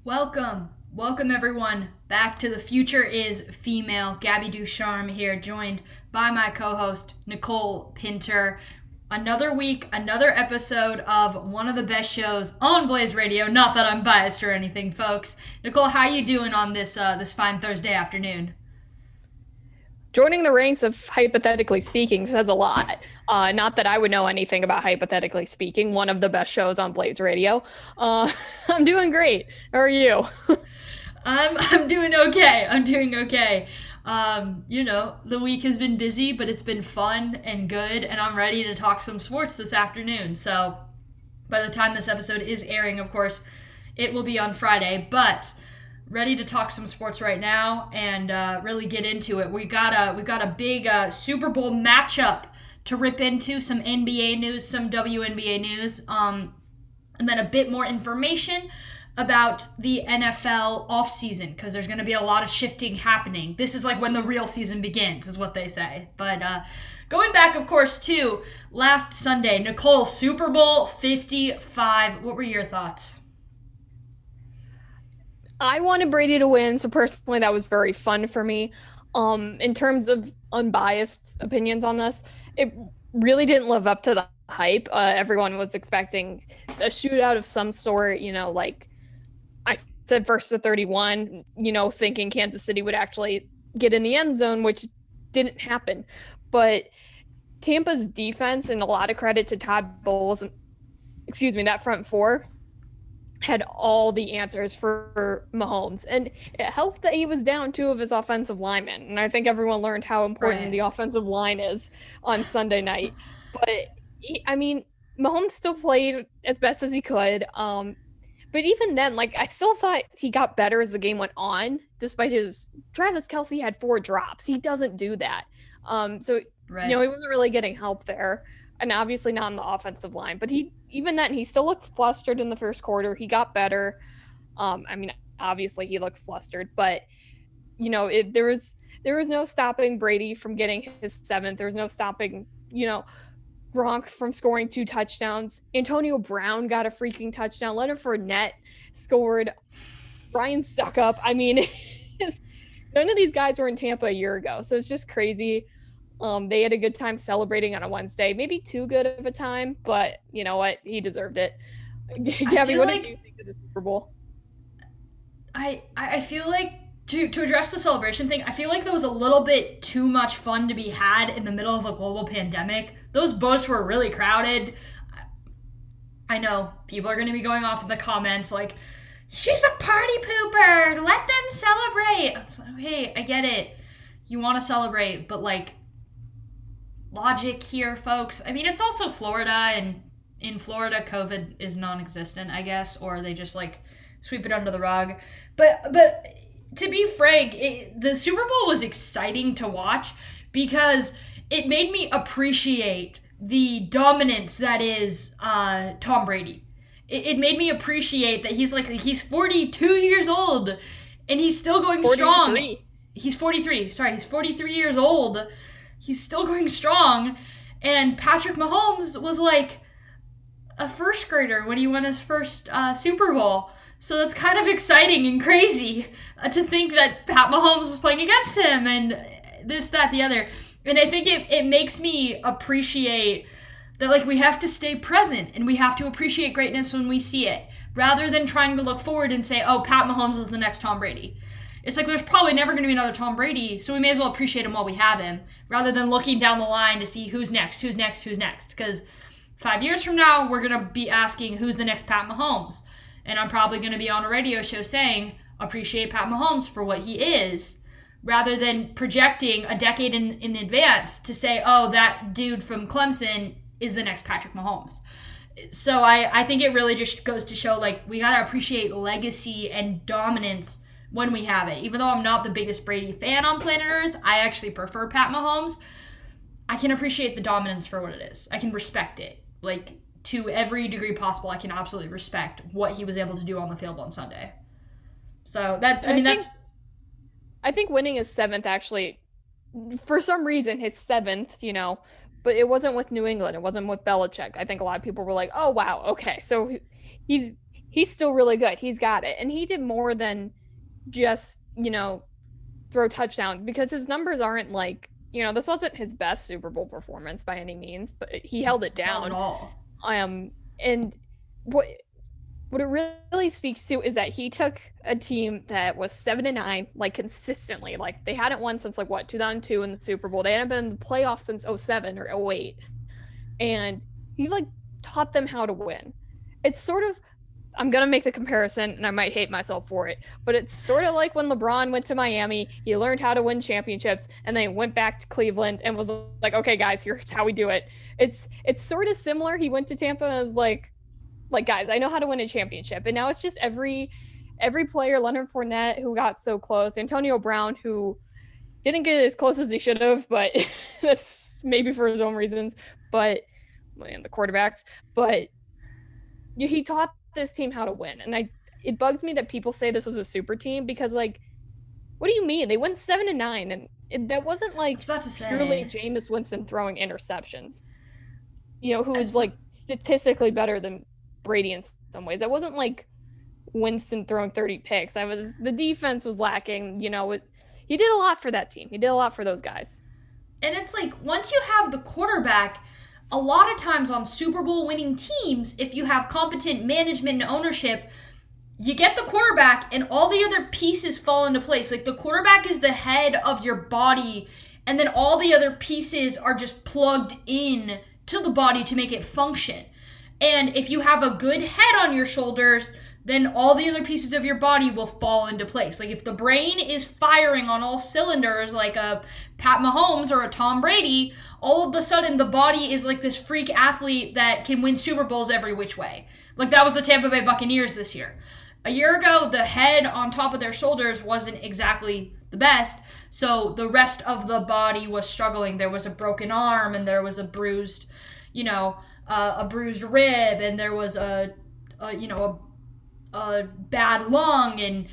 Welcome everyone back to The Future is Female. Gabby Ducharme here, joined by my co-host Nicole Pinter. Another week, another episode of one of the best shows on Blaze Radio. Not that I'm biased or anything, folks. Nicole, how you doing on this fine Thursday afternoon? Joining the ranks of hypothetically speaking says a lot. Not that I would know anything about hypothetically speaking, one of the best shows on Blaze Radio. I'm doing great. How are you? I'm doing okay. The week has been busy, but it's been fun and good, and I'm ready to talk some sports this afternoon. So by the time this episode is airing, of course, it will be on Friday, but ready to talk some sports right now and really get into it. We've got a big Super Bowl matchup to rip into, some NBA news, some WNBA news, and then a bit more information about the NFL offseason, because there's going to be a lot of shifting happening. This is like when the real season begins, is what they say. But going back, of course, to last Sunday, Nicole, Super Bowl 55. What were your thoughts? I wanted Brady to win, so personally that was very fun for me. In terms of unbiased opinions on this, it really didn't live up to the hype. Everyone was expecting a shootout of some sort, like I said, first to 31, thinking Kansas City would actually get in the end zone, which didn't happen. But Tampa's defense, and a lot of credit to Todd Bowles, that front four, had all the answers for Mahomes. And it helped that he was down two of his offensive linemen. And I think everyone learned how important the offensive line is on Sunday night. But, Mahomes still played as best as he could. But even then, I still thought he got better as the game went on, despite Travis Kelce had 4 drops. He doesn't do that. He wasn't really getting help there. And obviously not on the offensive line. But he still looked flustered in the first quarter. He got better. Obviously he looked flustered, but there was no stopping Brady from getting his 7th. There was no stopping, Gronk from scoring 2 touchdowns. Antonio Brown got a freaking touchdown. Leonard Fournette scored. Brian Stuckup. None of these guys were in Tampa a year ago, so it's just crazy. They had a good time celebrating on a Wednesday. Maybe too good of a time, but you know what? He deserved it. Gabby, what did you think of the Super Bowl? I feel like, to address the celebration thing, I feel like there was a little bit too much fun to be had in the middle of a global pandemic. Those boats were really crowded. I know people are going to be going off in the comments like, she's a party pooper, let them celebrate. Hey, I get it. You want to celebrate, but logic here, folks. It's also Florida, and in Florida, COVID is non-existent, I guess, or they just sweep it under the rug. But to be frank, the Super Bowl was exciting to watch because it made me appreciate the dominance that is Tom Brady. It made me appreciate that he's 42 years old and he's still going 43. Strong. He's 43. Sorry, he's 43 years old. He's still going strong. And Patrick Mahomes was like a first grader when he won his first Super Bowl. So that's kind of exciting and crazy to think that Pat Mahomes was playing against him and this, that, the other. And I think it makes me appreciate that we have to stay present and we have to appreciate greatness when we see it, rather than trying to look forward and say, oh, Pat Mahomes is the next Tom Brady. It's there's probably never going to be another Tom Brady, so we may as well appreciate him while we have him, rather than looking down the line to see who's next. Because 5 years from now, we're going to be asking who's the next Pat Mahomes. And I'm probably going to be on a radio show saying, appreciate Pat Mahomes for what he is, rather than projecting a decade in advance to say, oh, that dude from Clemson is the next Patrick Mahomes. So I think it really just goes to show, we got to appreciate legacy and dominance when we have it. Even though I'm not the biggest Brady fan on planet Earth, I actually prefer Pat Mahomes. I can appreciate the dominance for what it is. I can respect it. To every degree possible, I can absolutely respect what he was able to do on the field on Sunday. So I think winning his 7th, actually, for some reason, his 7th, but it wasn't with New England. It wasn't with Belichick. I think a lot of people were like, oh, wow, okay. So he he's still really good. He's got it. And he did more than just, throw touchdowns, because his numbers aren't like, this wasn't his best Super Bowl performance by any means, but he held it down. Not at all. And what it really speaks to is that he took a team that was 7-9, like consistently, like they hadn't won since 2002 in the Super Bowl. They hadn't been in the playoffs since 07 or 08. And he taught them how to win. It's sort of, I'm going to make the comparison and I might hate myself for it, but it's sort of like when LeBron went to Miami, he learned how to win championships and then went back to Cleveland and was like, okay, guys, here's how we do it. It's sort of similar. He went to Tampa and was like, guys, I know how to win a championship. And now it's just every player, Leonard Fournette, who got so close, Antonio Brown, who didn't get as close as he should have, but that's maybe for his own reasons, and the quarterbacks, but he taught this team how to win. And it bugs me that people say this was a super team, because what do you mean? They went 7-9, and that wasn't purely Jameis Winston throwing interceptions, who is statistically better than Brady in some ways. It wasn't like Winston throwing 30 picks. The defense was lacking. He did a lot for that team. He did a lot for those guys. And it's once you have the quarterback, a lot of times on Super Bowl winning teams, if you have competent management and ownership, you get the quarterback and all the other pieces fall into place. The quarterback is the head of your body, and then all the other pieces are just plugged in to the body to make it function. And if you have a good head on your shoulders, then all the other pieces of your body will fall into place. If the brain is firing on all cylinders like a Pat Mahomes or a Tom Brady, all of a sudden the body is like this freak athlete that can win Super Bowls every which way. That was the Tampa Bay Buccaneers this year. A year ago, the head on top of their shoulders wasn't exactly the best, so the rest of the body was struggling. There was a broken arm, and there was a bruised, a bruised rib, and there was a bad lung,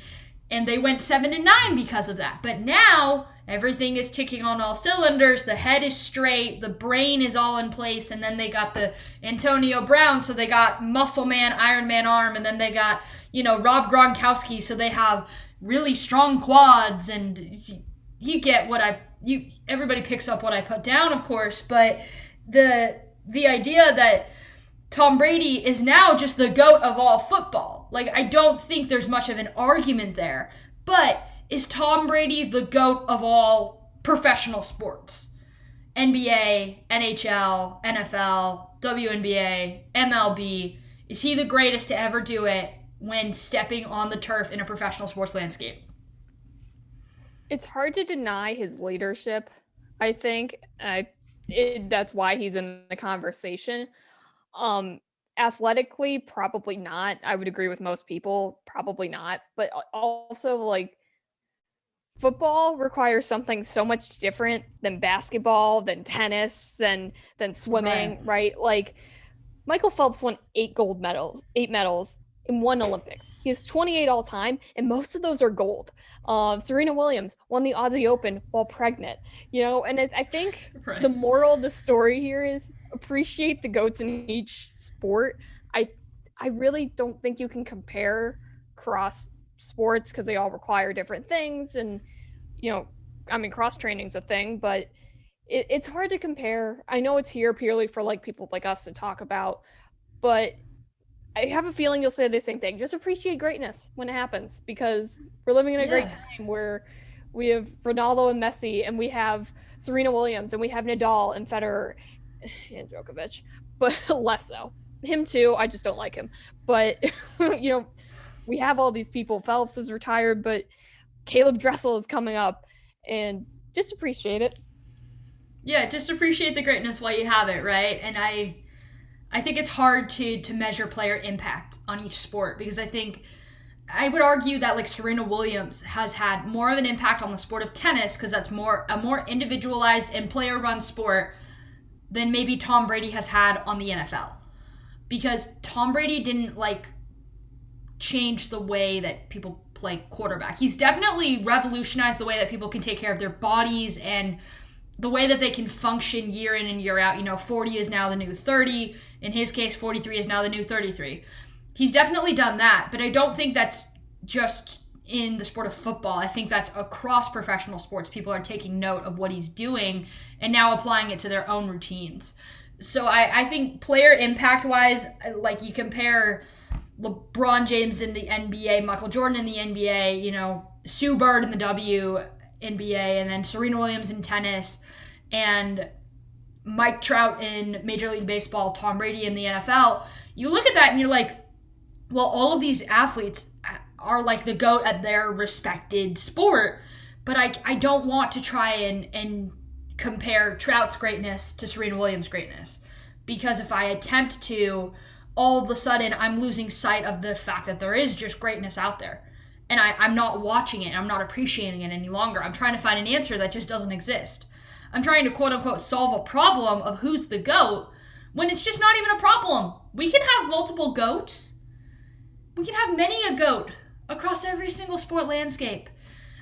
and they went 7-9 because of that. But now everything is ticking on all cylinders. The head is straight, the brain is all in place, and then they got the Antonio Brown, so they got Muscle Man, Iron Man arm, and then they got Rob Gronkowski, so they have really strong quads, and you get everybody picks up what I put down, of course. But the idea that Tom Brady is now just the GOAT of all football. I don't think there's much of an argument there. But is Tom Brady the GOAT of all professional sports? NBA, NHL, NFL, WNBA, MLB. Is he the greatest to ever do it when stepping on the turf in a professional sports landscape? It's hard to deny his leadership, I think. That's why he's in the conversation. Athletically, probably not. I would agree with most people, probably not. But also, football requires something so much different than basketball, than tennis, than swimming, right? Michael Phelps won 8 medals in 1 Olympics. He has 28 all time, and most of those are gold. Serena Williams won the Aussie Open while pregnant, and I think the moral of the story here is appreciate the GOATs in each sport. I really don't think you can compare cross sports because they all require different things, and cross training's a thing, but it's hard to compare. I know it's here purely for people like us to talk about, but I have a feeling you'll say the same thing. Just appreciate greatness when it happens, because we're living in a great time where we have Ronaldo and Messi, and we have Serena Williams, and we have Nadal and Federer and Djokovic, but less so. Him too, I just don't like him. But, we have all these people. Phelps is retired, but Caleb Dressel is coming up, and just appreciate it. Yeah, just appreciate the greatness while you have it, right? And I think it's hard to measure player impact on each sport, because I would argue that Serena Williams has had more of an impact on the sport of tennis, because that's a more individualized and player-run sport than maybe Tom Brady has had on the NFL. Because Tom Brady didn't change the way that people play quarterback. He's definitely revolutionized the way that people can take care of their bodies and the way that they can function year in and year out. 40 is now the new 30. In his case, 43 is now the new 33. He's definitely done that, but I don't think that's just in the sport of football. I think that's across professional sports. People are taking note of what he's doing and now applying it to their own routines. So I think player impact wise, like you compare LeBron James in the NBA, Michael Jordan in the NBA, you know, Sue Bird in the WNBA, and then Serena Williams in tennis, and Mike Trout in Major League Baseball, Tom Brady in the NFL. You look at that and you're like, well, all of these athletes are like the GOAT at their respected sport, but I don't want to try and compare Trout's greatness to Serena Williams' greatness, because if I attempt to, all of a sudden I'm losing sight of the fact that there is just greatness out there. And I'm not watching it, I'm not appreciating it any longer. I'm trying to find an answer that just doesn't exist. I'm trying to quote unquote solve a problem of who's the GOAT when it's just not even a problem. We can have multiple GOATs. We can have many a GOAT across every single sport landscape.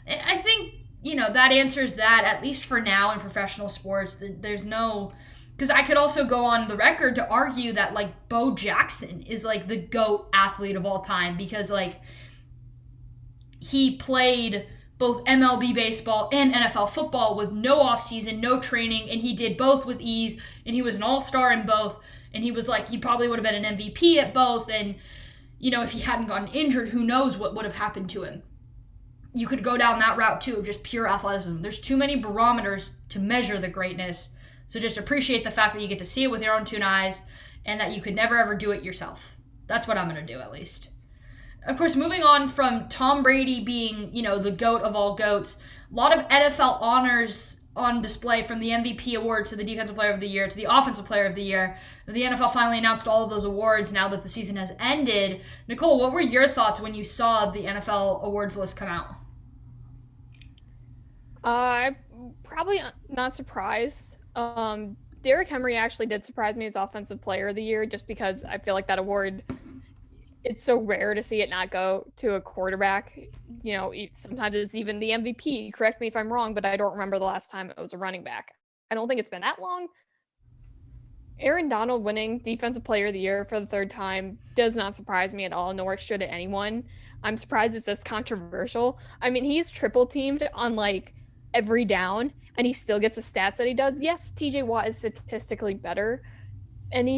I think, you know, that answers that, at least for now in professional sports. There's no... Because I could also go on the record to argue that, like, Bo Jackson is, like, the GOAT athlete of all time because, like, he played both MLB baseball and NFL football with no offseason, no training, and he did both with ease, and he was an all-star in both, and he was, like, he probably would have been an MVP at both, and... You know, if he hadn't gotten injured, who knows what would have happened to him. You could go down that route, too, of just pure athleticism. There's too many barometers to measure the greatness. So just appreciate the fact that you get to see it with your own two eyes and that you could never, ever do it yourself. That's what I'm going to do, at least. Of course, moving on from Tom Brady being, you know, the GOAT of all GOATs, a lot of NFL honors on display, from the MVP award to the Defensive Player of the Year to the Offensive Player of the Year. The NFL finally announced all of those awards now that the season has ended. Nicole, what were your thoughts when you saw the NFL awards list come out? I'm probably not surprised. Derrick Henry actually did surprise me as Offensive Player of the Year, just because I feel like that award, it's so rare to see it not go to a quarterback. You know, sometimes it's even the MVP. Correct me if I'm wrong, but I don't remember the last time it was a running back. I don't think it's been that long. Aaron Donald winning Defensive Player of the Year for the third time does not surprise me at all, nor should it anyone. I'm surprised it's this controversial. I mean, he's triple teamed on like every down, and he still gets the stats that he does. Yes, TJ Watt is statistically better, and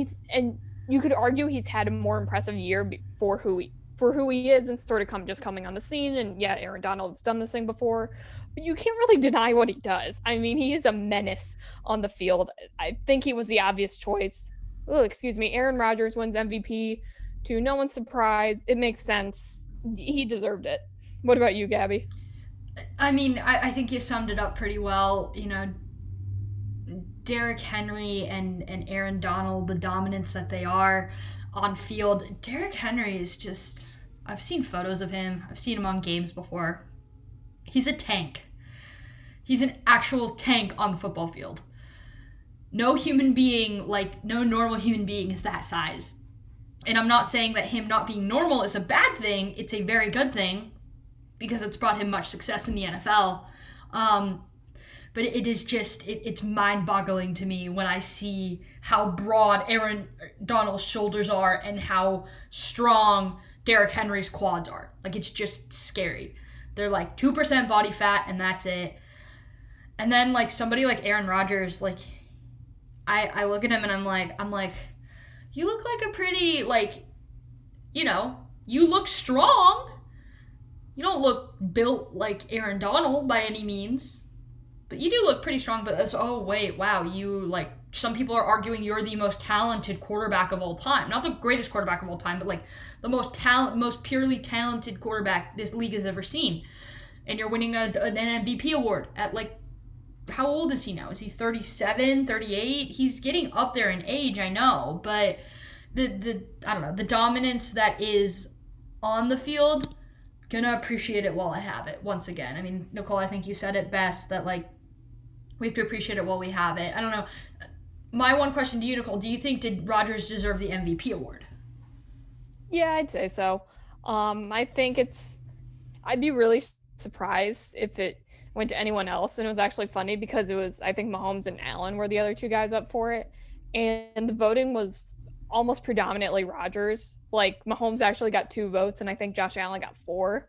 you could argue he's had a more impressive year for who he is and sort of coming on the scene. And yeah, Aaron Donald's done this thing before, but you can't really deny what he does. I mean, he is a menace on the field. I think he was the obvious choice. Oh, excuse me. Aaron Rodgers wins MVP to no one's surprise. It makes sense. He deserved it. What about you, Gabby? I mean, I think you summed it up pretty well. You know, Derrick Henry and Aaron Donald, the dominance that they are on field. Derrick Henry is just... I've seen photos of him. I've seen him on games before. He's a tank. He's an actual tank on the football field. No human being, like, no normal human being is that size. And I'm not saying that him not being normal is a bad thing. It's a very good thing because it's brought him much success in the NFL. But it is just, it's mind-boggling to me when I see how broad Aaron Donald's shoulders are and how strong Derrick Henry's quads are. Like, it's just scary. They're like 2% body fat, and that's it. And then, like, somebody like Aaron Rodgers, like, I look at him and I'm like, you look like a pretty, like, you know, you look strong. You don't look built like Aaron Donald by any means. But you do look pretty strong, but that's, oh, wait, wow, you, like, some people are arguing you're the most talented quarterback of all time. Not the greatest quarterback of all time, but, like, the most purely talented quarterback this league has ever seen. And you're winning an MVP award at, like, how old is he now? Is he 37, 38? He's getting up there in age, I know, but the I don't know, the dominance that is on the field, gonna appreciate it while I have it, once again. I mean, Nicole, I think you said it best, that, like, we have to appreciate it while we have it. I don't know. My one question to you, Nicole, do you think did Rodgers deserve the MVP award? Yeah, I'd say so. I think I'd be really surprised if it went to anyone else. And it was actually funny because it was, I think Mahomes and Allen were the other two guys up for it. And the voting was almost predominantly Rodgers. Like Mahomes actually got 2 votes, and I think Josh Allen got 4.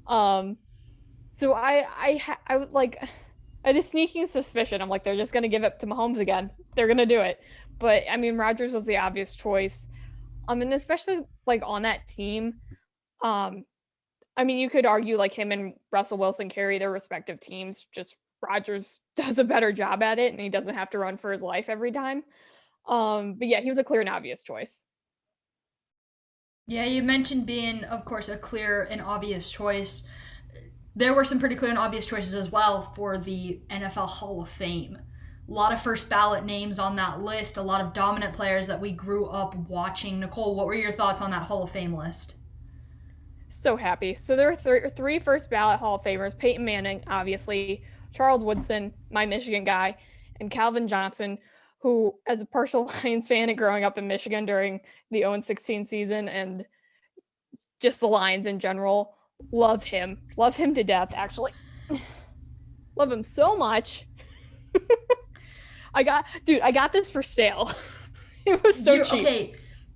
So I would like I had a sneaking suspicion. I'm like, they're just gonna give it to Mahomes again. They're gonna do it. But I mean, Rodgers was the obvious choice. And especially like on that team, um, I mean, you could argue like him and Russell Wilson carry their respective teams. Just Rodgers does a better job at it, and he doesn't have to run for his life every time. But yeah, he was a clear and obvious choice. Yeah, you mentioned being, of course, a clear and obvious choice. There were some pretty clear and obvious choices as well for the NFL Hall of Fame. A lot of first ballot names on that list, a lot of dominant players that we grew up watching. Nicole, what were your thoughts on that Hall of Fame list? So happy. So there are three first ballot Hall of Famers: Peyton Manning, obviously, Charles Woodson, my Michigan guy, and Calvin Johnson, who, as a partial Lions fan and growing up in Michigan during the 0-16 season and just the Lions in general, love him. Love him to death, actually. Love him so much. I got this for sale. It was so cheap. Okay,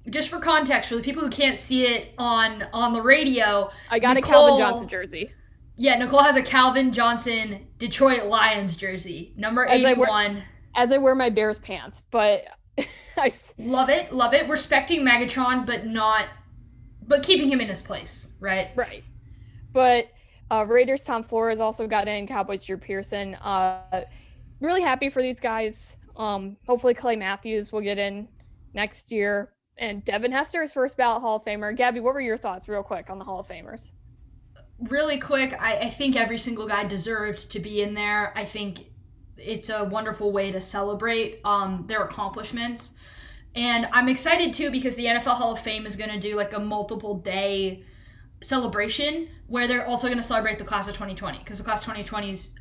just for context, for the people who can't see it on the radio, I got a Calvin Johnson jersey. Yeah, Nicole has a Calvin Johnson Detroit Lions jersey, number 81. As I wear my Bears pants, but I love it. Respecting Megatron, but keeping him in his place, right? Right. But Raiders Tom Flores also got in, Cowboys Drew Pearson. Really happy for these guys. Hopefully Clay Matthews will get in next year. And Devin Hester is first ballot Hall of Famer. Gabby, what were your thoughts real quick on the Hall of Famers? Really quick, I think every single guy deserved to be in there. I think it's a wonderful way to celebrate their accomplishments. And I'm excited too because the NFL Hall of Fame is going to do like a multiple day celebration where they're also going to celebrate the class of 2020 because the class of 2020's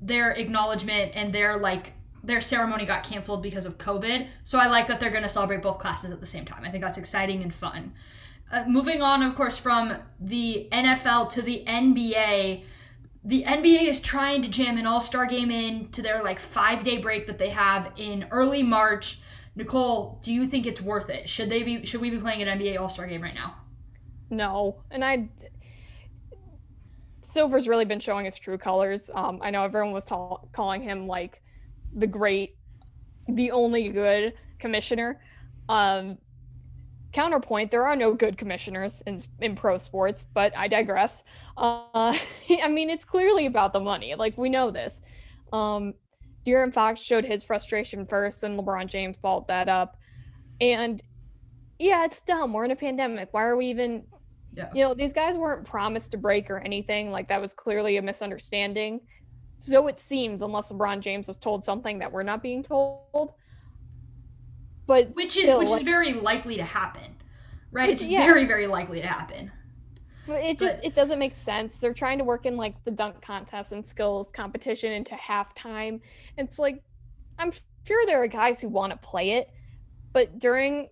their acknowledgement and their ceremony got canceled because of COVID. So I like that they're going to celebrate both classes at the same time. I think that's exciting and fun. Moving on, of course, from the NFL to the NBA. The NBA is trying to jam an all-star game into their 5-day break that they have in early March. Nicole, do you think it's worth it? Should we be playing an NBA all-star game right now? No. And Silver's really been showing his true colors. I know everyone was calling him the only good commissioner. Counterpoint, there are no good commissioners in pro sports, but I digress. I mean, it's clearly about the money. We know this. De'Aaron Fox showed his frustration first, and LeBron James followed that up. And yeah, it's dumb. We're in a pandemic. Why are we even... Yeah. These guys weren't promised to break or anything. That was clearly a misunderstanding. So it seems, unless LeBron James was told something that we're not being told. But which is very likely to happen, right? It's very, very likely to happen. But it doesn't make sense. They're trying to work in the dunk contest and skills competition into halftime. It's I'm sure there are guys who want to play it, but during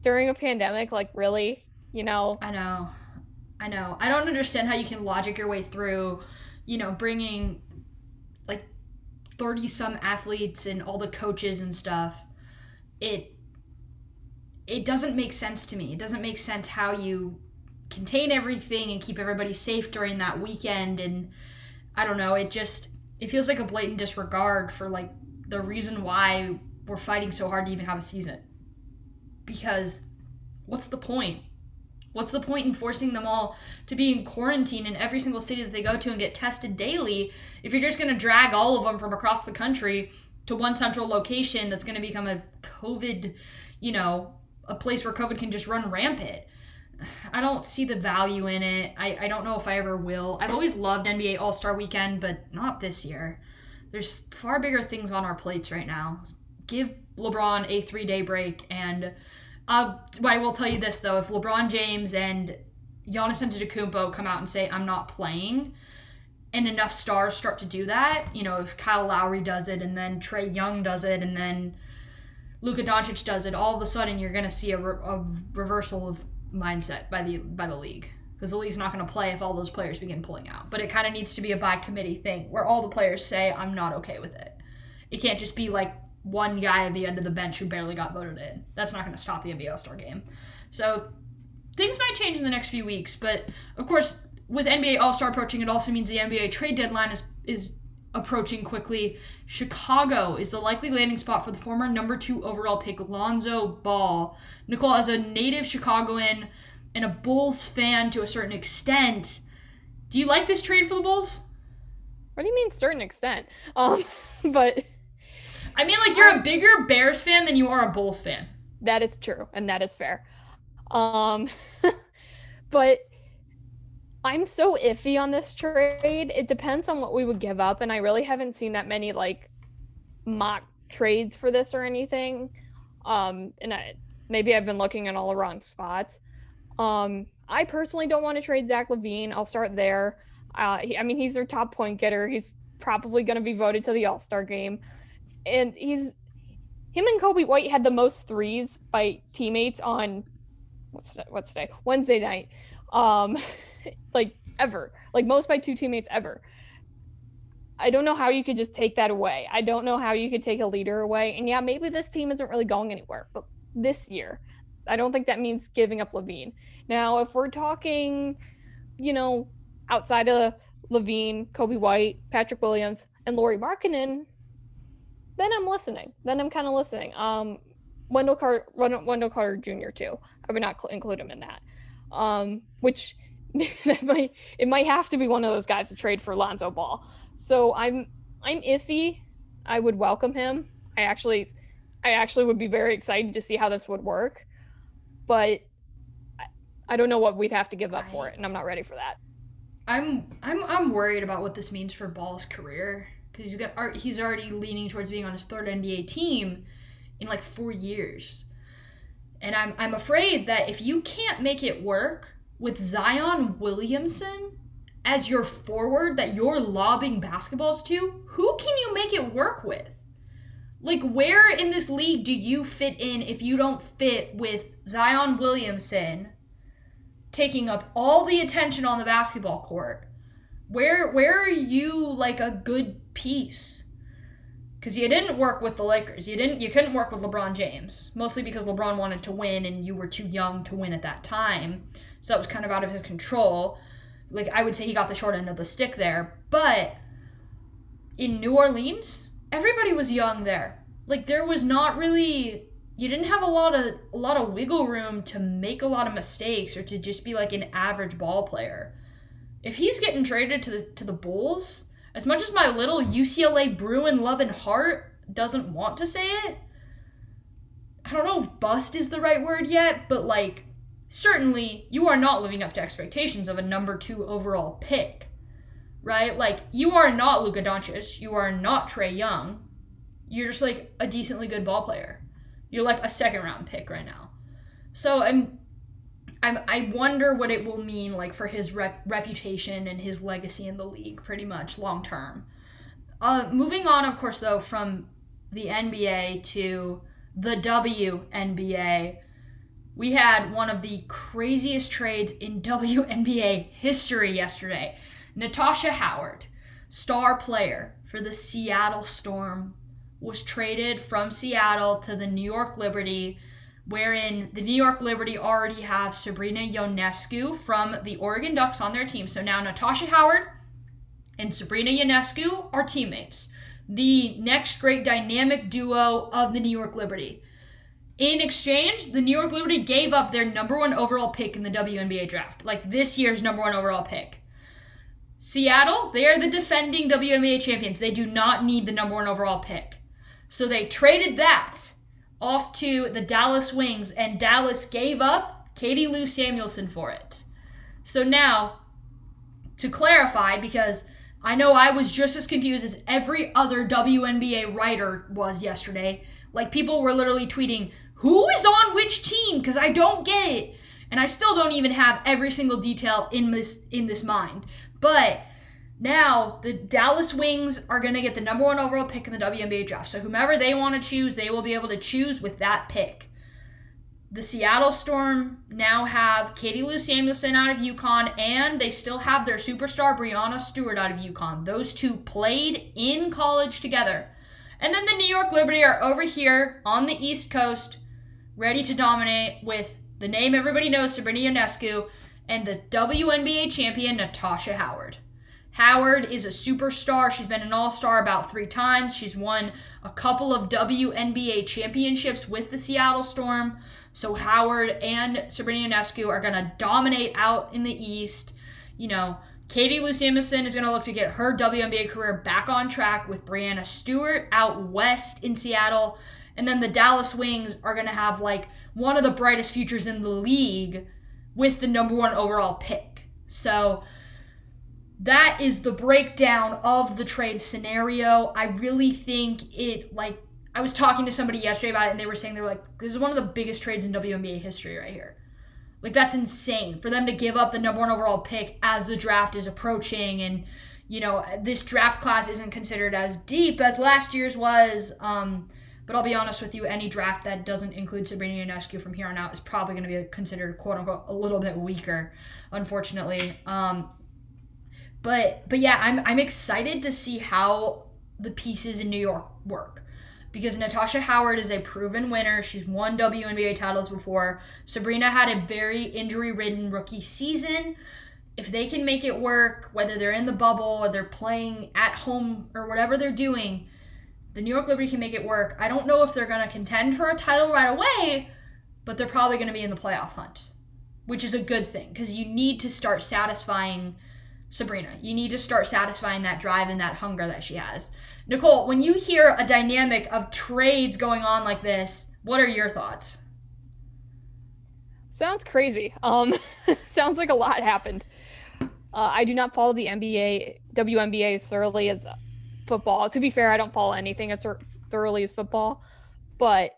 a pandemic, really, I know. I don't understand how you can logic your way through, bringing 30 some athletes and all the coaches and stuff. It doesn't make sense to me. It doesn't make sense how you contain everything and keep everybody safe during that weekend. And I don't know, it feels like a blatant disregard for the reason why we're fighting so hard to even have a season. Because what's the point? What's the point in forcing them all to be in quarantine in every single city that they go to and get tested daily if you're just going to drag all of them from across the country to one central location that's going to become a COVID, a place where COVID can just run rampant? I don't see the value in it. I don't know if I ever will. I've always loved NBA All-Star Weekend, but not this year. There's far bigger things on our plates right now. Give LeBron a 3-day break. And I will tell you this, though. If LeBron James and Giannis Antetokounmpo come out and say, I'm not playing, and enough stars start to do that, if Kyle Lowry does it, and then Trae Young does it, and then Luka Doncic does it, all of a sudden you're going to see a reversal of mindset by the league. Because the league's not going to play if all those players begin pulling out. But it kind of needs to be a by committee thing where all the players say, I'm not okay with it. It can't just be one guy at the end of the bench who barely got voted in. That's not going to stop the NBA All-Star game. So things might change in the next few weeks, but of course, with NBA All-Star approaching, it also means the NBA trade deadline is approaching quickly. Chicago is the likely landing spot for the former number 2 overall pick, Lonzo Ball. Nicole, as a native Chicagoan and a Bulls fan to a certain extent, do you like this trade for the Bulls? What do you mean, certain extent? But I mean, like, you're a bigger Bears fan than you are a Bulls fan. That is true, and that is fair. But I'm so iffy on this trade. It depends on what we would give up, and I really haven't seen that many like mock trades for this or anything. Maybe I've been looking in all the wrong spots. I personally don't want to trade Zach LaVine. I'll start there. He's their top point getter. He's probably going to be voted to the All-Star game, and him and Kobe White had the most threes by teammates on what's today? Wednesday night. Like ever. Like most by 2 teammates ever. I don't know how you could just take that away. I don't know how you could take a leader away. And yeah, maybe this team isn't really going anywhere, but this year, I don't think that means giving up LaVine. Now, if we're talking, outside of LaVine, Kobe White, Patrick Williams, and Lauri Markkanen, then I'm listening. Then I'm kind of listening. Wendell Carter Jr. too. I would not include him in that. Which it might have to be one of those guys to trade for Lonzo Ball. So I'm iffy. I would welcome him. I actually would be very excited to see how this would work. But I don't know what we'd have to give up for it, and I'm not ready for that. I'm worried about what this means for Ball's career, because he's already leaning towards being on his 3rd NBA team in like 4 years. And I'm afraid that if you can't make it work with Zion Williamson as your forward that you're lobbing basketballs to, who can you make it work with? Like, where in this league do you fit in if you don't fit with Zion Williamson taking up all the attention on the basketball court? Where are you like a good piece? Because you didn't work with the Lakers. You couldn't work with LeBron James, mostly because LeBron wanted to win and you were too young to win at that time. So that was kind of out of his control. Like, I would say he got the short end of the stick there. But in New Orleans, everybody was young there. Like, there was not really, you didn't have a lot of wiggle room to make a lot of mistakes or to just be like an average ball player. If he's getting traded to the Bulls, as much as my little UCLA Bruin loving heart doesn't want to say it, I don't know if bust is the right word yet, but like, certainly you are not living up to expectations of a number 2 overall pick, right? Like, you are not Luka Doncic. You are not Trae Young. You're just like a decently good ball player. You're like a 2nd round pick right now. So I wonder what it will mean like for his reputation and his legacy in the league pretty much long term. Moving on, of course, though, from the NBA to the WNBA, we had one of the craziest trades in WNBA history yesterday. Natasha Howard, star player for the Seattle Storm, was traded from Seattle to the New York Liberty, wherein the New York Liberty already have Sabrina Ionescu from the Oregon Ducks on their team. So now Natasha Howard and Sabrina Ionescu are teammates. The next great dynamic duo of the New York Liberty. In exchange, the New York Liberty gave up their number 1 overall pick in the WNBA draft. Like this year's number 1 overall pick. Seattle, they are the defending WNBA champions. They do not need the number 1 overall pick. So they traded that off to the Dallas Wings, and Dallas gave up Katie Lou Samuelson for it. So now, to clarify, because I know I was just as confused as every other WNBA writer was yesterday. Like, people were literally tweeting, who is on which team? Because I don't get it. And I still don't even have every single detail in this mind. But now the Dallas Wings are going to get the number 1 overall pick in the WNBA draft. So whomever they want to choose, they will be able to choose with that pick. The Seattle Storm now have Katie Lou Samuelson out of UConn, and they still have their superstar Breanna Stewart out of UConn. Those two played in college together. And then the New York Liberty are over here on the East Coast, ready to dominate with the name everybody knows, Sabrina Ionescu, and the WNBA champion, Natasha Howard. Howard is a superstar. She's been an all-star about 3 times. She's won a couple of WNBA championships with the Seattle Storm. So Howard and Sabrina Ionescu are going to dominate out in the East. You know, Katie Lou Samuelson is going to look to get her WNBA career back on track with Brianna Stewart out west in Seattle. And then the Dallas Wings are going to have like one of the brightest futures in the league with the number 1 overall pick. So that is the breakdown of the trade scenario. I really think I was talking to somebody yesterday about it, and they were saying, they were like, this is one of the biggest trades in WNBA history right here. Like, that's insane for them to give up the number 1 overall pick as the draft is approaching. And, you know, this draft class isn't considered as deep as last year's was. But I'll be honest with you, any draft that doesn't include Sabrina Ionescu from here on out is probably going to be considered, quote unquote, a little bit weaker, unfortunately. But yeah, I'm excited to see how the pieces in New York work. Because Natasha Howard is a proven winner. She's won WNBA titles before. Sabrina had a very injury-ridden rookie season. If they can make it work, whether they're in the bubble or they're playing at home or whatever they're doing, the New York Liberty can make it work. I don't know if they're going to contend for a title right away, but they're probably going to be in the playoff hunt, which is a good thing because you need to start satisfying Sabrina. You need to start satisfying that drive and that hunger that she has. Nicole, when you hear a dynamic of trades going on like this, what are your thoughts? Sounds crazy. Sounds like a lot happened. I do not follow the NBA, WNBA as thoroughly as football. To be fair, I don't follow anything as thoroughly as football. But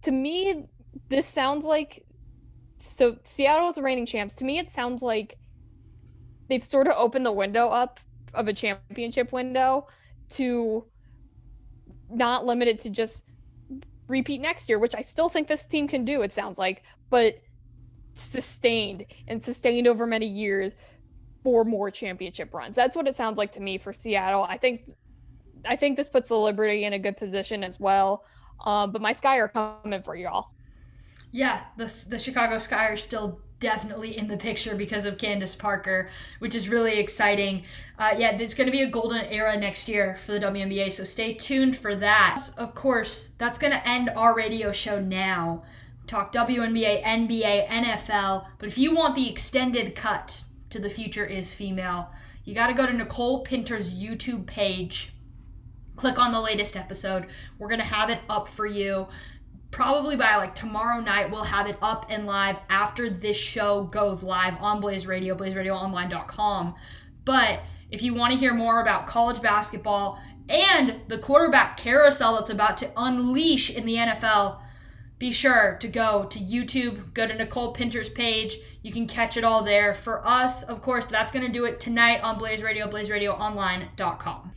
to me, this sounds like, so Seattle is the reigning champs. To me, it sounds like they've sort of opened the window up of a championship window to not limit it to just repeat next year, which I still think this team can do, it sounds like, but sustained over many years for more championship runs. That's what it sounds like to me for Seattle. I think this puts the Liberty in a good position as well. But my Sky are coming for y'all. Yeah, the Chicago Sky are still definitely in the picture because of Candace Parker, which is really exciting. Yeah, it's going to be a golden era next year for the WNBA, so stay tuned for that. Of course, that's going to end our radio show now. Talk WNBA, NBA, NFL, but if you want the extended cut to The Future is Female, you got to go to Nicole Pinter's YouTube page. Click on the latest episode. We're going to have it up for you. Probably by like tomorrow night, we'll have it up and live after this show goes live on Blaze Radio, blazeradioonline.com. But if you want to hear more about college basketball and the quarterback carousel that's about to unleash in the NFL, be sure to go to YouTube, go to Nicole Pinter's page. You can catch it all there. For us, of course, that's going to do it tonight on Blaze Radio, blazeradioonline.com.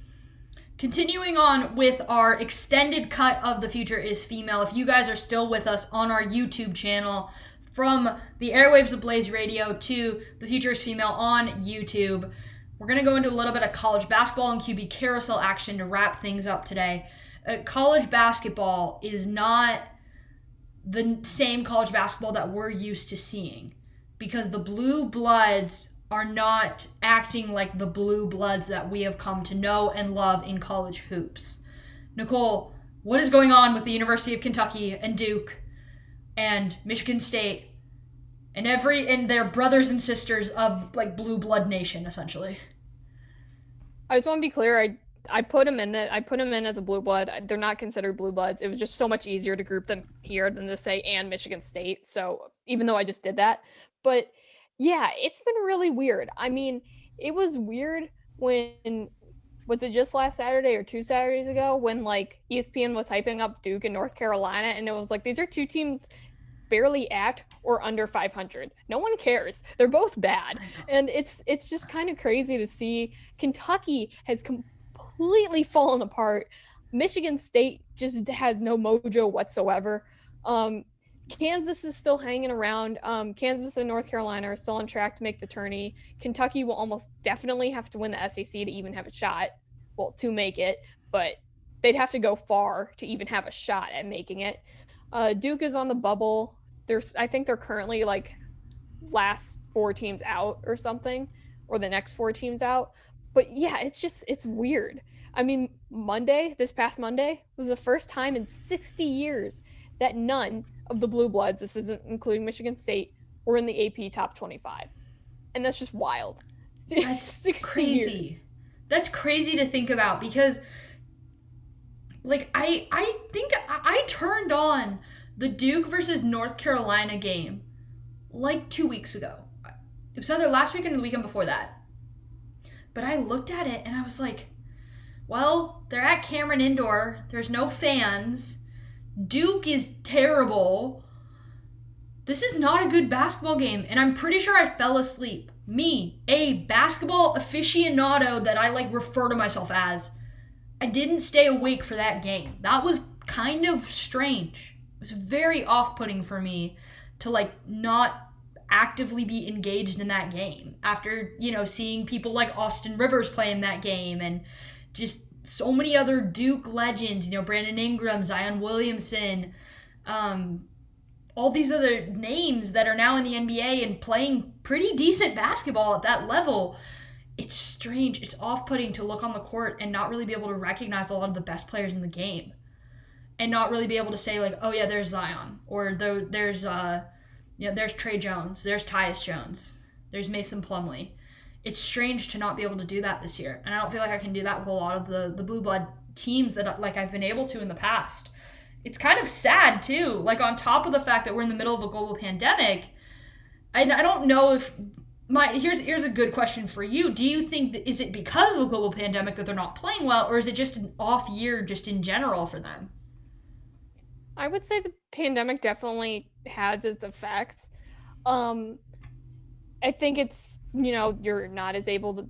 Continuing on with our extended cut of The Future is Female. If you guys are still with us on our YouTube channel, from the airwaves of Blaze Radio to The Future is Female on YouTube, we're going to go into a little bit of college basketball and QB carousel action to wrap things up today. College basketball is not the same college basketball that we're used to seeing because the blue bloods are not acting like the blue bloods that we have come to know and love in college hoops. Nicole, what is going on with the University of Kentucky and Duke and Michigan State and their brothers and sisters of like blue blood nation, essentially? I just want to be clear. I put them in as a blue blood. They're not considered blue bloods. It was just so much easier to group them here than to say and Michigan State. So even though I just did that, but yeah, it's been really weird. I mean, it was weird when, was it just last Saturday or 2 Saturdays ago when like ESPN was hyping up Duke and North Carolina, and it was like, these are two teams barely at or under 500. No one cares. They're both bad. And it's just kind of crazy to see. Kentucky has completely fallen apart. Michigan State just has no mojo whatsoever. Kansas is still hanging around. Kansas and North Carolina are still on track to make the tourney. Kentucky will almost definitely have to win the SEC to even have a shot, well, to make it. But they'd have to go far to even have a shot at making it. Duke is on the bubble. I think they're currently like last 4 teams out or something, or the next 4 teams out. But yeah, it's weird. I mean, this past Monday, was the first time in 60 years that none of the Blue Bloods, this isn't including Michigan State, were in the AP top 25. And that's just wild. That's crazy. Years. That's crazy to think about because, like, I think I turned on the Duke versus North Carolina game like 2 weeks ago. It was either last weekend or the weekend before that. But I looked at it and I was like, well, they're at Cameron Indoor. There's no fans. Duke is terrible. This is not a good basketball game. And I'm pretty sure I fell asleep. Me, a basketball aficionado that I like refer to myself as. I didn't stay awake for that game. That was kind of strange. It was very off-putting for me to like not actively be engaged in that game after, seeing people like Austin Rivers play in that game and just so many other Duke legends, Brandon Ingram, Zion Williamson, all these other names that are now in the NBA and playing pretty decent basketball at that level. It's strange. It's off-putting to look on the court and not really be able to recognize a lot of the best players in the game and not really be able to say like, oh yeah, there's Zion, or there's Trey Jones, there's Tyus Jones, there's Mason Plumlee. It's strange to not be able to do that this year. And I don't feel like I can do that with a lot of the Blue Blood teams that like I've been able to in the past. It's kind of sad too. Like on top of the fact that we're in the middle of a global pandemic, I don't know if here's a good question for you. Do you think is it because of a global pandemic that they're not playing well, or is it just an off year just in general for them? I would say the pandemic definitely has its effects. I think it's, you're not as able to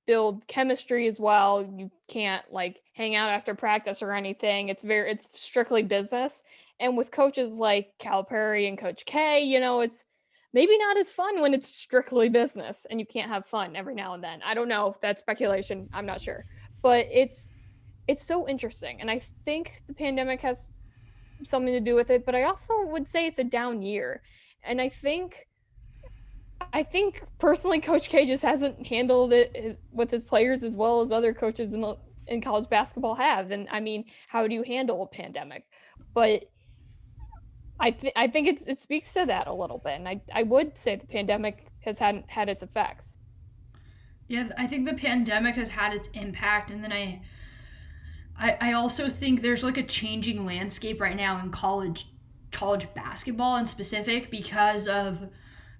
build chemistry as well. You can't like hang out after practice or anything. It's strictly business. And with coaches like Calipari and Coach K, it's maybe not as fun when it's strictly business and you can't have fun every now and then. I don't know. That's speculation. I'm not sure. But it's so interesting. And I think the pandemic has something to do with it, but I also would say it's a down year. And I think personally Coach K just hasn't handled it with his players as well as other coaches in college basketball have. And I mean, how do you handle a pandemic? But I think it speaks to that a little bit. And I would say the pandemic has had its effects. Yeah, I think the pandemic has had its impact. And then I also think there's like a changing landscape right now in college basketball in specific because of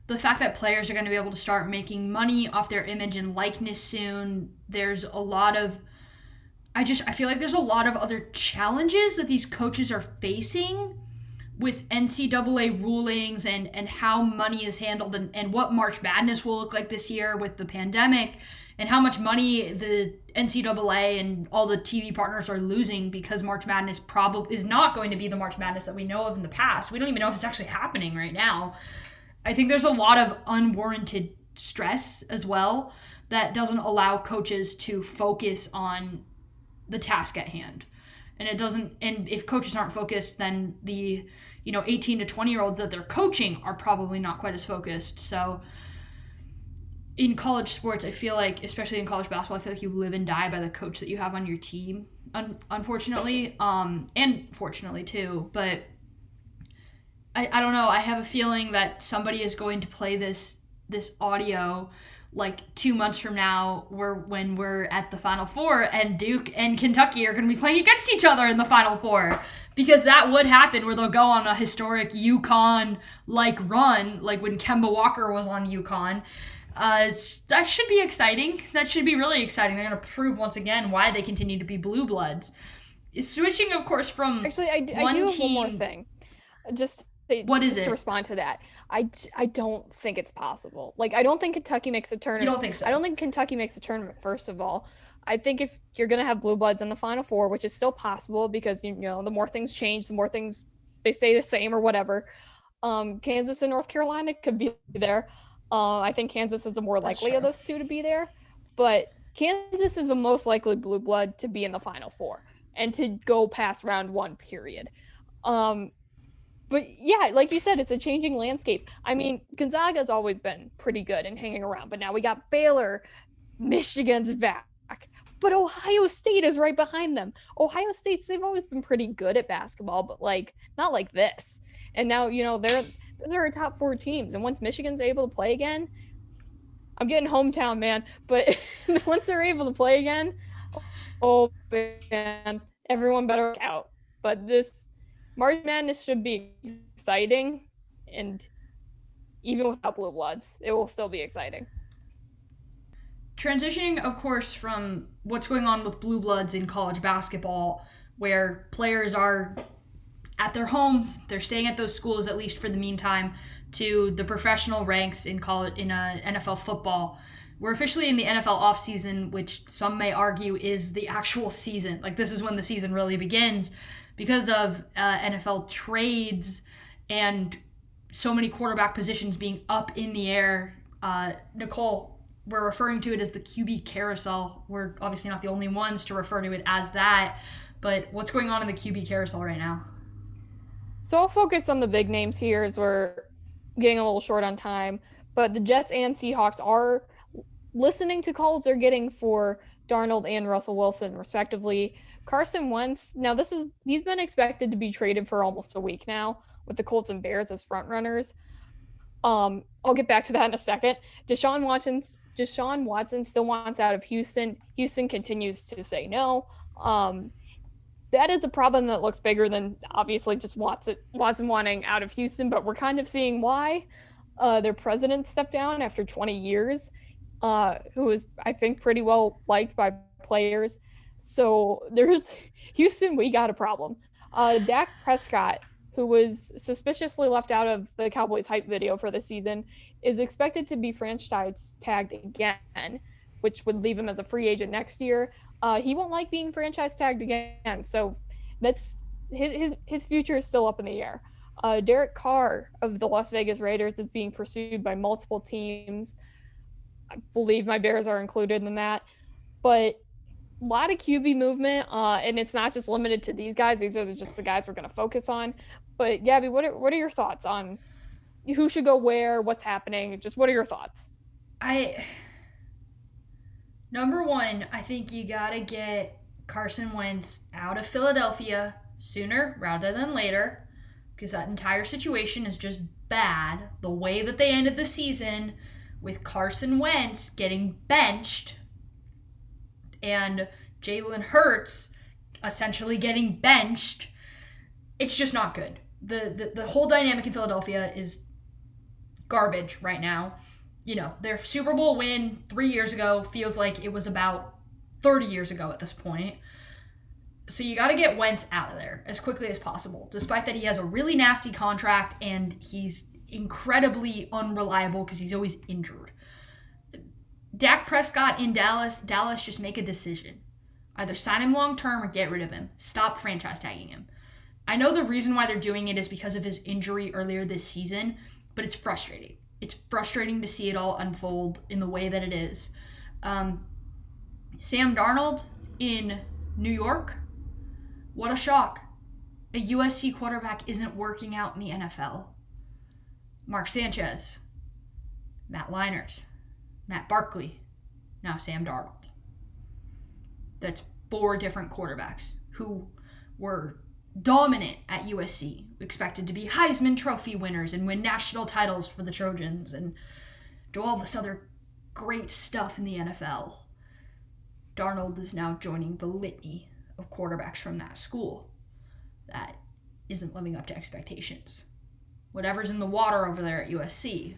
the fact that players are going to be able to start making money off their image and likeness soon. There's a lot of I feel like there's a lot of other challenges that these coaches are facing with NCAA rulings and how money is handled and what March Madness will look like this year with the pandemic and how much money the NCAA and all the TV partners are losing because March Madness probably is not going to be the March Madness that we know of in the past. We don't even know if it's actually happening right now. I think there's a lot of unwarranted stress as well that doesn't allow coaches to focus on the task at hand. And if coaches aren't focused, then the 18 to 20-year-olds that they're coaching are probably not quite as focused. So in college sports, I feel like, especially in college basketball, I feel like you live and die by the coach that you have on your team, unfortunately, and fortunately too. But I don't know. I have a feeling that somebody is going to play this audio like 2 months from now, when we're at the Final Four and Duke and Kentucky are going to be playing against each other in the Final Four, because that would happen where they'll go on a historic UConn-like run, like when Kemba Walker was on UConn. That should be exciting. That should be really exciting. They're going to prove once again why they continue to be blue bloods. Switching, of course, from actually, I do have one more thing. What is it? To respond to that, I don't think it's possible. Like, I don't think Kentucky makes a tournament. You don't think so? I don't think Kentucky makes a tournament, first of all. I think if you're going to have blue bloods in the Final Four, which is still possible because, the more things change, the more things they stay the same or whatever. Kansas and North Carolina could be there. I think Kansas is the more likely of those two to be there. But Kansas is the most likely blue blood to be in the Final Four. and to go past round 1, period. But yeah, like you said, it's a changing landscape. I mean, Gonzaga's always been pretty good and hanging around, but now we got Baylor, Michigan's back. But Ohio State is right behind them. Ohio State's, they've always been pretty good at basketball, but like not like this. And now, those are our top 4 teams. And once Michigan's able to play again, I'm getting hometown, man. But once they're able to play again, oh man, everyone better look out. But this March Madness should be exciting, and even without Blue Bloods, it will still be exciting. Transitioning, of course, from what's going on with Blue Bloods in college basketball, where players are at their homes, they're staying at those schools at least for the meantime, to the professional ranks in college, in NFL football. We're officially in the NFL offseason, which some may argue is the actual season. Like, this is when the season really begins because of NFL trades and so many quarterback positions being up in the air. Nicole, we're referring to it as the QB carousel. We're obviously not the only ones to refer to it as that, but what's going on in the QB carousel right now? So I'll focus on the big names here as we're getting a little short on time, but the Jets and Seahawks are listening to calls they're getting for Darnold and Russell Wilson, respectively. Carson Wentz, now he's been expected to be traded for almost a week now, with the Colts and Bears as front runners. I'll get back to that in a second. Deshaun Watson still wants out of Houston. Houston continues to say no. That is a problem that looks bigger than obviously just Watson wanting out of Houston, but we're kind of seeing why. Their president stepped down after 20 years, who was, I think, pretty well liked by players. So there's Houston, we got a problem. Dak Prescott, who was suspiciously left out of the Cowboys hype video for the season, is expected to be franchise tagged again, which would leave him as a free agent next year. He won't like being franchise tagged again, so that's his future is still up in the air. Derek Carr of the Las Vegas Raiders is being pursued by multiple teams. I believe my Bears are included in that, but a lot of QB movement, and it's not just limited to these guys. These are just the guys we're going to focus on. But Gabby, what are your thoughts on who should go where, what's happening? Just what are your thoughts? Number one, I think you got to get Carson Wentz out of Philadelphia sooner rather than later, because that entire situation is just bad. The way that they ended the season with Carson Wentz getting benched and Jalen Hurts essentially getting benched, it's just not good. The whole dynamic in Philadelphia is garbage right now. Their Super Bowl win 3 years ago feels like it was about 30 years ago at this point. So you got to get Wentz out of there as quickly as possible, despite that he has a really nasty contract and he's incredibly unreliable because he's always injured. Dak Prescott in Dallas just make a decision. Either sign him long term or get rid of him. Stop franchise tagging him. I know the reason why they're doing it is because of his injury earlier this season, but it's frustrating. It's frustrating to see it all unfold in the way that it is. Sam Darnold in New York, what a shock. A USC quarterback isn't working out in the NFL. Mark Sanchez, Matt Leinart, Matt Barkley, now Sam Darnold. That's 4 different quarterbacks who were dominant at USC, expected to be Heisman Trophy winners and win national titles for the Trojans and do all this other great stuff in the NFL. Darnold is now joining the litany of quarterbacks from that school that isn't living up to expectations. Whatever's in the water over there at USC,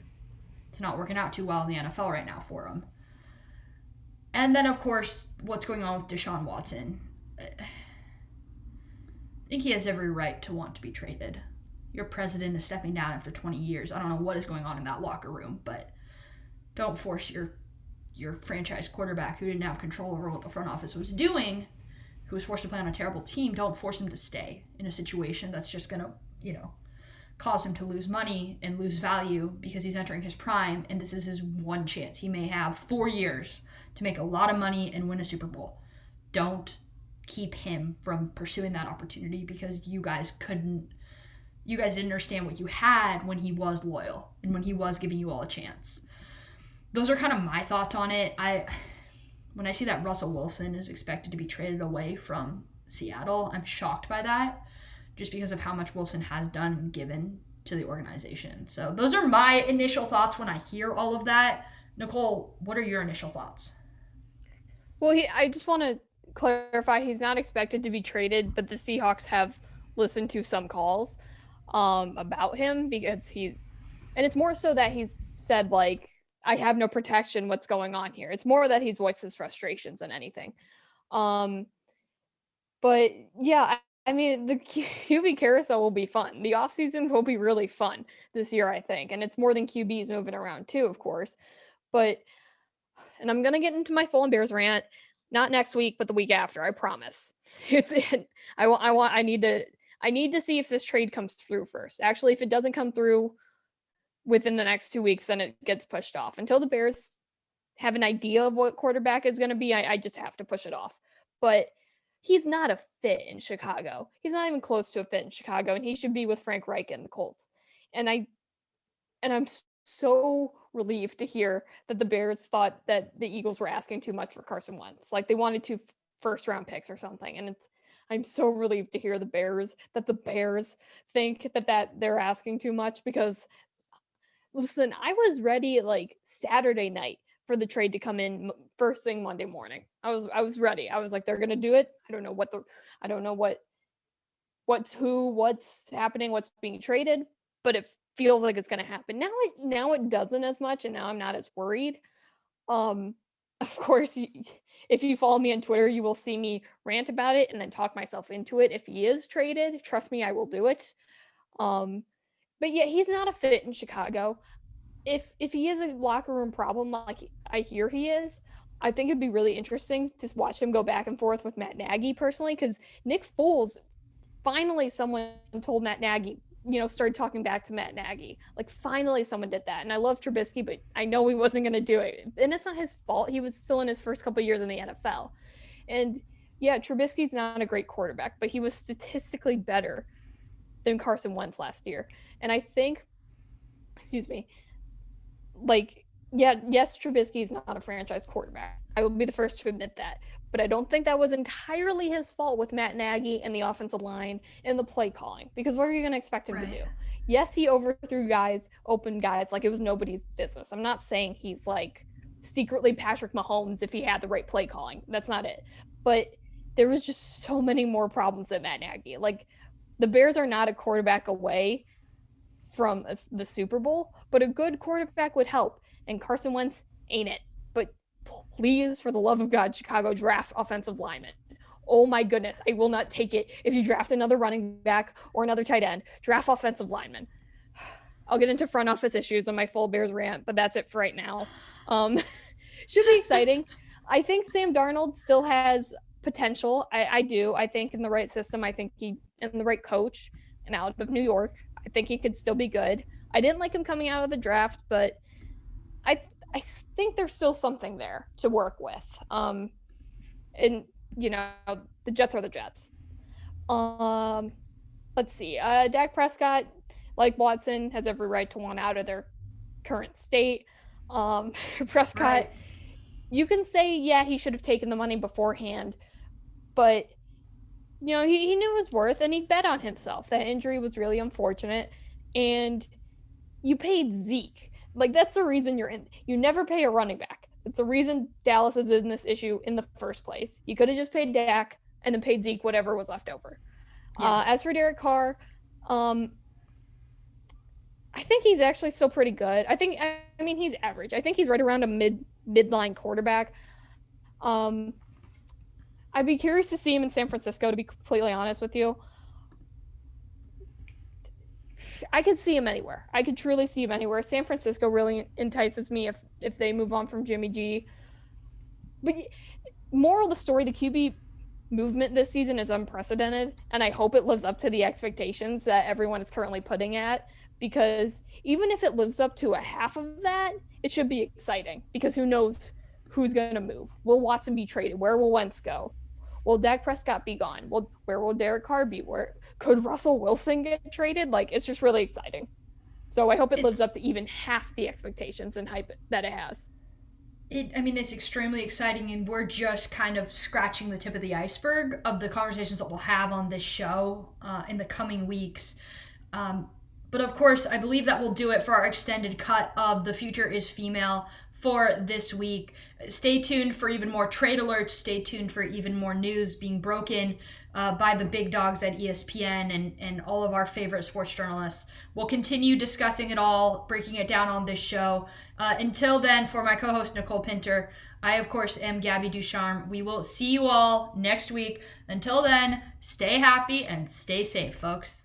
it's not working out too well in the NFL right now for him. And then, of course, what's going on with Deshaun Watson. I think he has every right to want to be traded. Your president is stepping down after 20 years. I don't know what is going on in that locker room, but don't force your franchise quarterback who didn't have control over what the front office was doing, who was forced to play on a terrible team, don't force him to stay in a situation that's just going to, cause him to lose money and lose value because he's entering his prime, and this is his one chance. He may have 4 years to make a lot of money and win a Super Bowl. Don't keep him from pursuing that opportunity because you guys didn't understand what you had when he was loyal and when he was giving you all a chance. Those are kind of my thoughts on it. When I see that Russell Wilson is expected to be traded away from Seattle, I'm shocked by that just because of how much Wilson has done and given to the organization. So those are my initial thoughts when I hear all of that. Nicole, what are your initial thoughts? Well, I just want to clarify he's not expected to be traded, but the Seahawks have listened to some calls about him because and it's more so that he's said, like, I have no protection, what's going on here. It's more that he's voiced his frustrations than anything. But yeah, I mean, the QB carousel will be fun. The offseason will be really fun this year, I think. And it's more than QBs moving around too, of course. But, and I'm going to get into my full Bears rant, not next week, but the week after, I promise. I need to see if this trade comes through first. Actually, if it doesn't come through within the next 2 weeks, then it gets pushed off. Until the Bears have an idea of what quarterback is going to be, I just have to push it off. But he's not a fit in Chicago. He's not even close to a fit in Chicago, and he should be with Frank Reich and the Colts. And I'm so relieved to hear that the Bears thought that the Eagles were asking too much for Carson Wentz. Like they wanted 2 first-round picks or something. And I'm so relieved to hear the Bears think that they're asking too much because listen, I was ready like Saturday night for the trade to come in first thing Monday morning. I was ready. I was like, they're gonna do it. I don't know what's happening, what's being traded, but it feels like it's gonna happen. Now it doesn't as much, and now I'm not as worried. Of course, if you follow me on Twitter, you will see me rant about it and then talk myself into it. If he is traded, trust me, I will do it. But yeah, he's not a fit in Chicago. If he is a locker room problem, like I hear he is, I think it'd be really interesting to watch him go back and forth with Matt Nagy personally, because Nick Foles, finally someone told Matt Nagy, started talking back to Matt Nagy. Like finally someone did that. And I love Trubisky, but I know he wasn't going to do it. And it's not his fault. He was still in his first couple of years in the NFL. And yeah, Trubisky's not a great quarterback, but he was statistically better than Carson Wentz last year. And I think, yes, Trubisky is not a franchise quarterback. I will be the first to admit that. But I don't think that was entirely his fault with Matt Nagy and the offensive line and the play calling. Because what are you going to expect him to do? Yes, he overthrew open guys, like it was nobody's business. I'm not saying he's like secretly Patrick Mahomes if he had the right play calling. That's not it. But there was just so many more problems than Matt Nagy. Like, the Bears are not a quarterback away from the Super Bowl, but a good quarterback would help. And Carson Wentz ain't it. But please, for the love of God, Chicago, draft offensive linemen. Oh my goodness, I will not take it if you draft another running back or another tight end. Draft offensive linemen. I'll get into front office issues on my full Bears rant, but that's it for right now. Should be exciting. I think Sam Darnold still has potential. I do. I think in the right system, and the right coach and out of New York, I think he could still be good. I didn't like him coming out of the draft, but I think there's still something there to work with. And the Jets are the Jets. Let's see. Dak Prescott, like Watson, has every right to want out of their current state. Prescott, right. You can say, yeah, he should have taken the money beforehand, but he knew his worth and he bet on himself. That injury was really unfortunate. And you paid Zeke. Like, that's the reason you're in. You never pay a running back. It's the reason Dallas is in this issue in the first place. You could have just paid Dak and then paid Zeke whatever was left over. Yeah. As for Derek Carr, I think he's actually still pretty good. He's average. I think he's right around a midline quarterback. I'd be curious to see him in San Francisco, to be completely honest with you. I could see him anywhere. I could truly see him anywhere. San Francisco really entices me if they move on from Jimmy G. But moral of the story, the QB movement this season is unprecedented, and I hope it lives up to the expectations that everyone is currently putting at, because even if it lives up to a half of that, it should be exciting, because who knows who's going to move. Will Watson be traded? Where will Wentz go? Will Dak Prescott be gone? Well, where will Derek Carr be? Where could Russell Wilson get traded? Like, it's just really exciting. So I hope it lives It's up to even half the expectations and hype that it has. I mean, it's extremely exciting, and we're just kind of scratching the tip of the iceberg of the conversations that we'll have on this show in the coming weeks. But of course, I believe that will do it for our extended cut of The Future is Female for this week. Stay tuned for even more trade alerts. Stay tuned for even more news being broken by the big dogs at ESPN and all of our favorite sports journalists. We'll continue discussing it all, breaking it down on this show. Until then, for my co-host Nicole Pinter, I, of course, am Gabby Ducharme. We will see you all next week. Until then, stay happy and stay safe, folks.